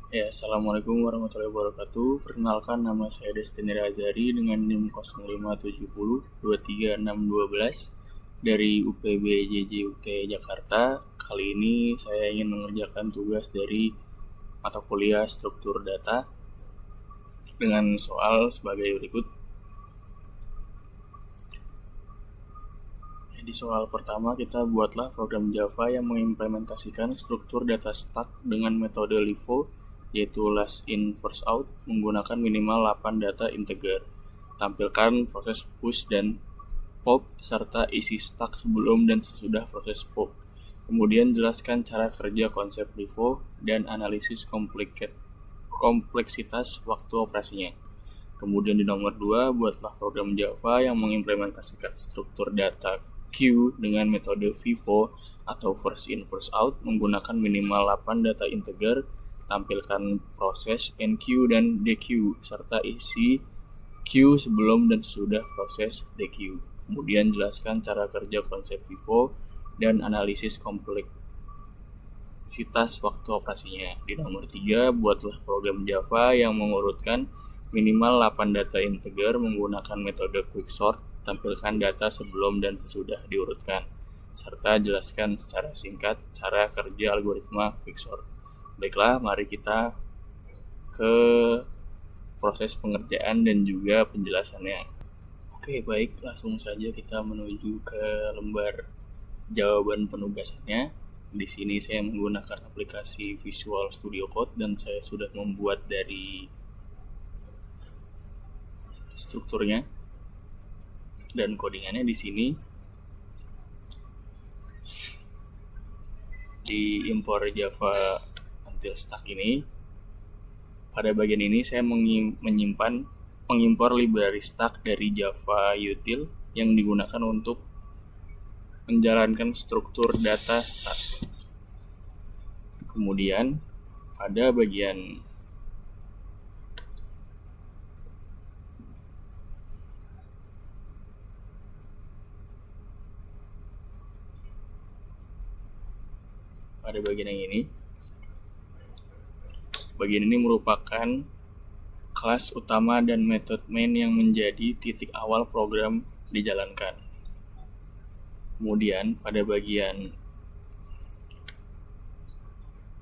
Ya, Assalamualaikum warahmatullahi wabarakatuh. Perkenalkan, nama saya Destiny Razari dengan NIM 0570236212 dari UPB JJUT Jakarta. Kali ini saya ingin mengerjakan tugas dari mata kuliah struktur data dengan soal sebagai berikut. Di soal pertama, kita buatlah program Java yang mengimplementasikan struktur data stack dengan metode LIFO, yaitu last in first out, menggunakan minimal 8 data integer. Tampilkan proses push dan pop serta isi stack sebelum dan sesudah proses pop. Kemudian jelaskan cara kerja konsep LIFO dan analisis kompleksitas waktu operasinya. Kemudian di nomor 2, buatlah program Java yang mengimplementasikan struktur data queue dengan metode FIFO atau first in first out menggunakan minimal 8 data integer. Tampilkan proses enqueue dan dequeue serta isi queue sebelum dan sesudah proses dequeue. Kemudian jelaskan cara kerja konsep FIFO dan analisis kompleksitas waktu operasinya. Di nomor 3, buatlah program Java yang mengurutkan minimal 8 data integer menggunakan metode quicksort. Tampilkan data sebelum dan sesudah diurutkan, serta jelaskan secara singkat cara kerja algoritma quicksort. Baiklah, mari kita ke proses pengerjaan dan juga penjelasannya. Oke, baik, langsung saja kita menuju ke lembar jawaban penugasannya. Di sini saya menggunakan aplikasi Visual Studio Code dan saya sudah membuat dari strukturnya dan codingannya di sini. Di import Java until stack ini, pada bagian ini saya mengimpor library stack dari Java util yang digunakan untuk menjalankan struktur data stack. Kemudian pada bagian yang ini, bagian ini merupakan kelas utama dan method main yang menjadi titik awal program dijalankan. Kemudian pada bagian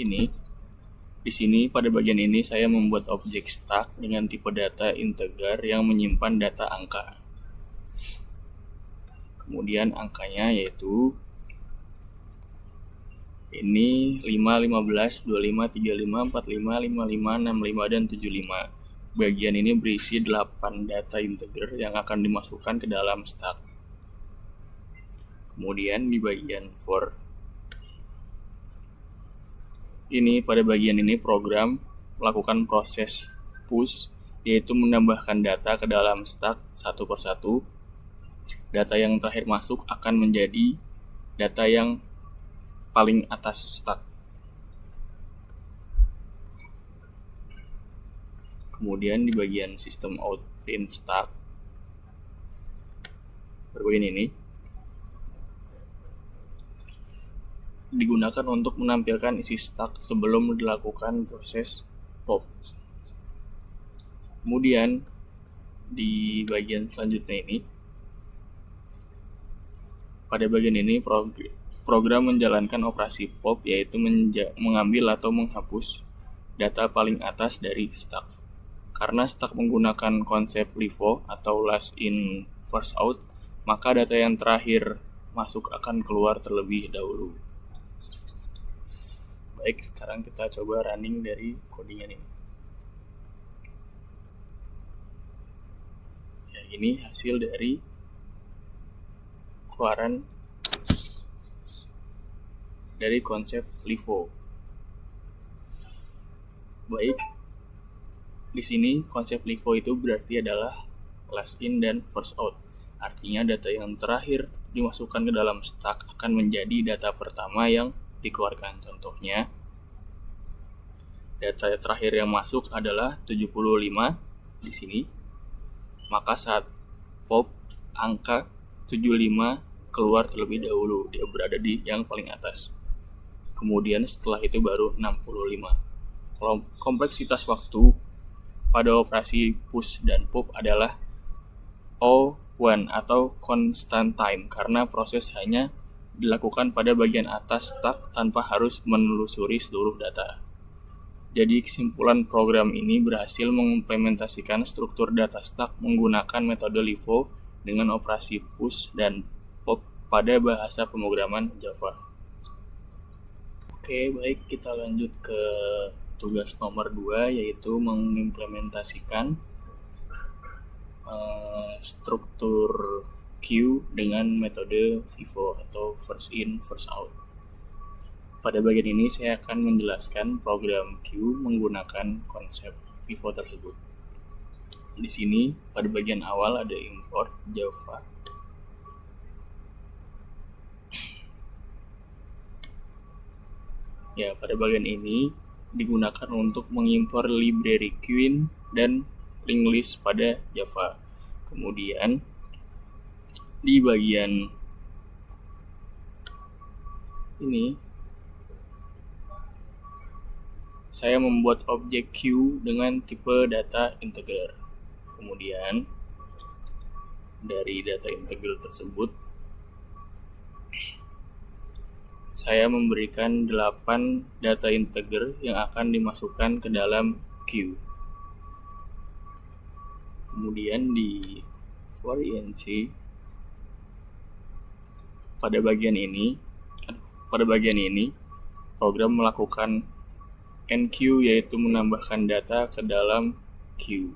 ini, di sini pada bagian ini saya membuat objek stack dengan tipe data integer yang menyimpan data angka. Kemudian angkanya yaitu ini 5, 15, 25, 35, 45, 55, 65, dan 75. Bagian ini berisi 8 data integer yang akan dimasukkan ke dalam stack. Kemudian di bagian for ini, pada bagian ini program melakukan proses push, yaitu menambahkan data ke dalam stack satu persatu. Data yang terakhir masuk akan menjadi data yang paling atas stack. Kemudian di bagian sistem out print stack, bagian ini digunakan untuk menampilkan isi stack sebelum dilakukan proses pop. Kemudian di bagian selanjutnya ini, pada bagian ini program menjalankan operasi pop, yaitu mengambil atau menghapus data paling atas dari stack. Karena stack menggunakan konsep LIFO atau last in first out, maka data yang terakhir masuk akan keluar terlebih dahulu. Baik, sekarang kita coba running dari codingan ini. Ya, ini hasil dari keluaran dari konsep LIFO. Baik, di sini konsep LIFO itu berarti adalah last in dan first out. Artinya data yang terakhir dimasukkan ke dalam stack akan menjadi data pertama yang dikeluarkan. Contohnya, data terakhir yang masuk adalah 75 di sini. Maka saat pop, angka 75 keluar terlebih dahulu, dia berada di yang paling atas. Kemudian setelah itu baru 65. kompleksitas waktu pada operasi push dan pop adalah O1 atau constant time karena proses hanya dilakukan pada bagian atas stack tanpa harus menelusuri seluruh data. Jadi kesimpulan program ini berhasil mengimplementasikan struktur data stack menggunakan metode LIFO dengan operasi push dan pop pada bahasa pemrograman Java. Oke, baik, kita lanjut ke tugas nomor 2, yaitu mengimplementasikan struktur queue dengan metode FIFO atau first in, first out. Pada bagian ini saya akan menjelaskan program queue menggunakan konsep FIFO tersebut. Di sini pada bagian awal ada import Java. Ya, pada bagian ini digunakan untuk mengimpor library queuing dan linked list pada Java. Kemudian di bagian ini saya membuat objek queue dengan tipe data integer. Kemudian dari data integer tersebut saya memberikan 8 data integer yang akan dimasukkan ke dalam queue. Kemudian di for inc pada bagian ini program melakukan enqueue, yaitu menambahkan data ke dalam queue.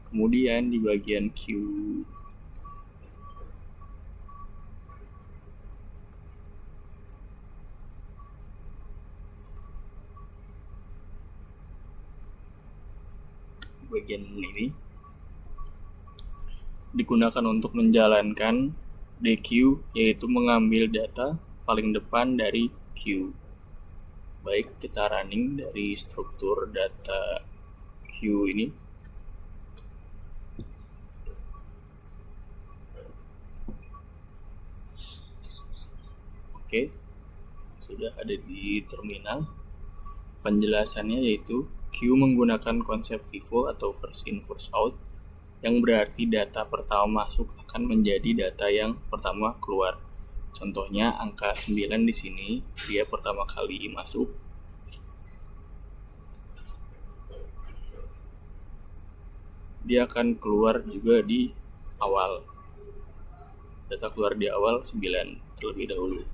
Kemudian di bagian queue ini digunakan untuk menjalankan dequeue, yaitu mengambil data paling depan dari queue. Baik, kita running dari struktur data queue ini. Oke, sudah ada di terminal. Penjelasannya yaitu queue menggunakan konsep FIFO atau first in first out, yang berarti data pertama masuk akan menjadi data yang pertama keluar. Contohnya angka 9 di sini, dia pertama kali masuk. Dia akan keluar juga di awal. Data keluar di awal 9 terlebih dahulu.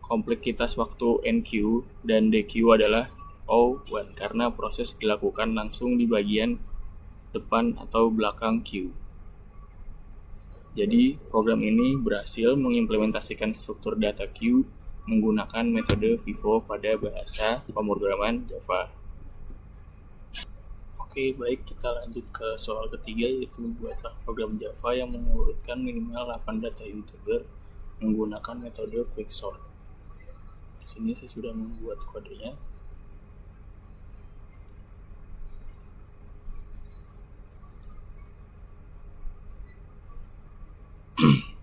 Kompleksitas waktu enqueue dan dequeue adalah O1 karena proses dilakukan langsung di bagian depan atau belakang queue. Jadi, program ini berhasil mengimplementasikan struktur data queue menggunakan metode FIFO pada bahasa pemrograman Java. Oke, baik, kita lanjut ke soal ketiga, yaitu buatlah program Java yang mengurutkan minimal 8 data integer menggunakan metode quicksort. Di sini saya sudah membuat kodenya.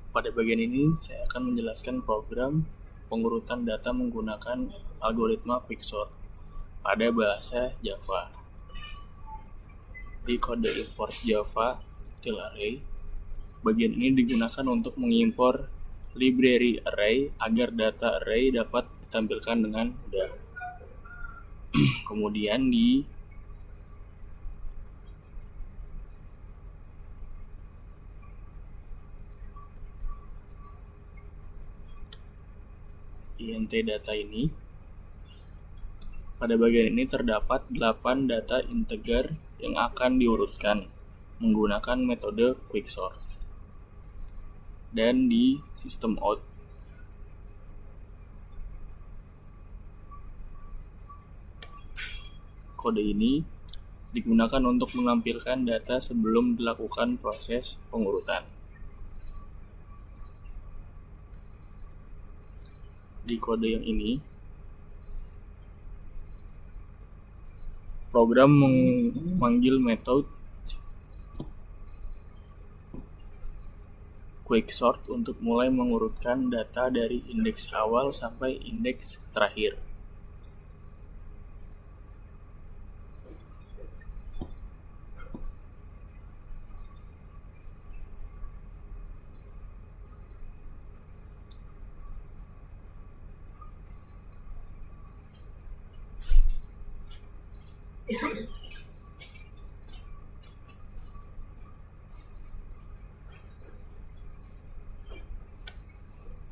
Pada bagian ini saya akan menjelaskan program pengurutan data menggunakan algoritma quicksort pada bahasa Java. Di kode import Java array, bagian ini digunakan untuk mengimpor library array agar data array dapat ditampilkan dengan mudah. Kemudian di int data ini, pada bagian ini terdapat 8 data integer yang akan diurutkan menggunakan metode quicksort. Dan di system out, kode ini digunakan untuk menampilkan data sebelum dilakukan proses pengurutan. Di kode yang ini, program memanggil metode quicksort untuk mulai mengurutkan data dari indeks awal sampai indeks terakhir.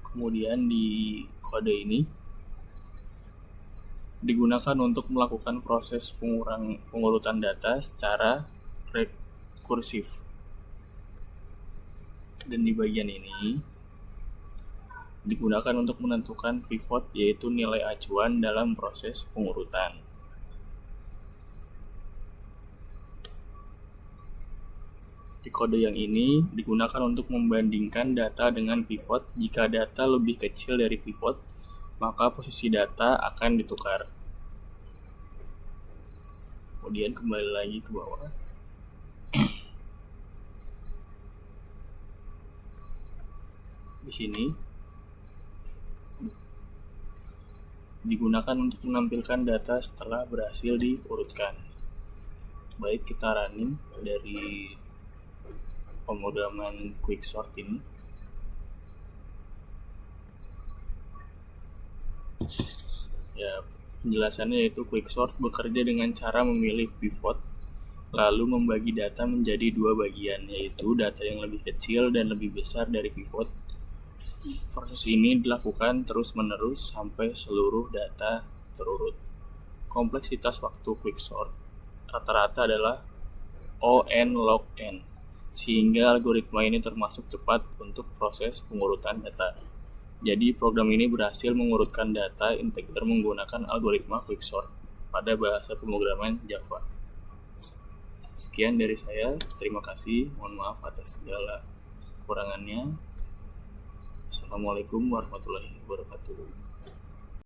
Kemudian di kode ini digunakan untuk melakukan proses pengurutan data secara rekursif. Dan di bagian ini digunakan untuk menentukan pivot, yaitu nilai acuan dalam proses pengurutan. Di kode yang ini digunakan untuk membandingkan data dengan pivot. Jika data lebih kecil dari pivot, maka posisi data akan ditukar. Kemudian kembali lagi ke bawah. Di sini digunakan untuk menampilkan data setelah berhasil diurutkan. Baik, kita running dari pemrograman quicksort ini. Ya, penjelasannya yaitu quicksort bekerja dengan cara memilih pivot lalu membagi data menjadi dua bagian, yaitu data yang lebih kecil dan lebih besar dari pivot. Proses ini dilakukan terus-menerus sampai seluruh data terurut. Kompleksitas waktu quicksort rata-rata adalah O(n) log n, sehingga algoritma ini termasuk cepat untuk proses pengurutan data. Jadi program ini berhasil mengurutkan data integer menggunakan algoritma quicksort pada bahasa pemrograman Java. Sekian dari saya, terima kasih, mohon maaf atas segala kekurangannya. Assalamualaikum warahmatullahi wabarakatuh.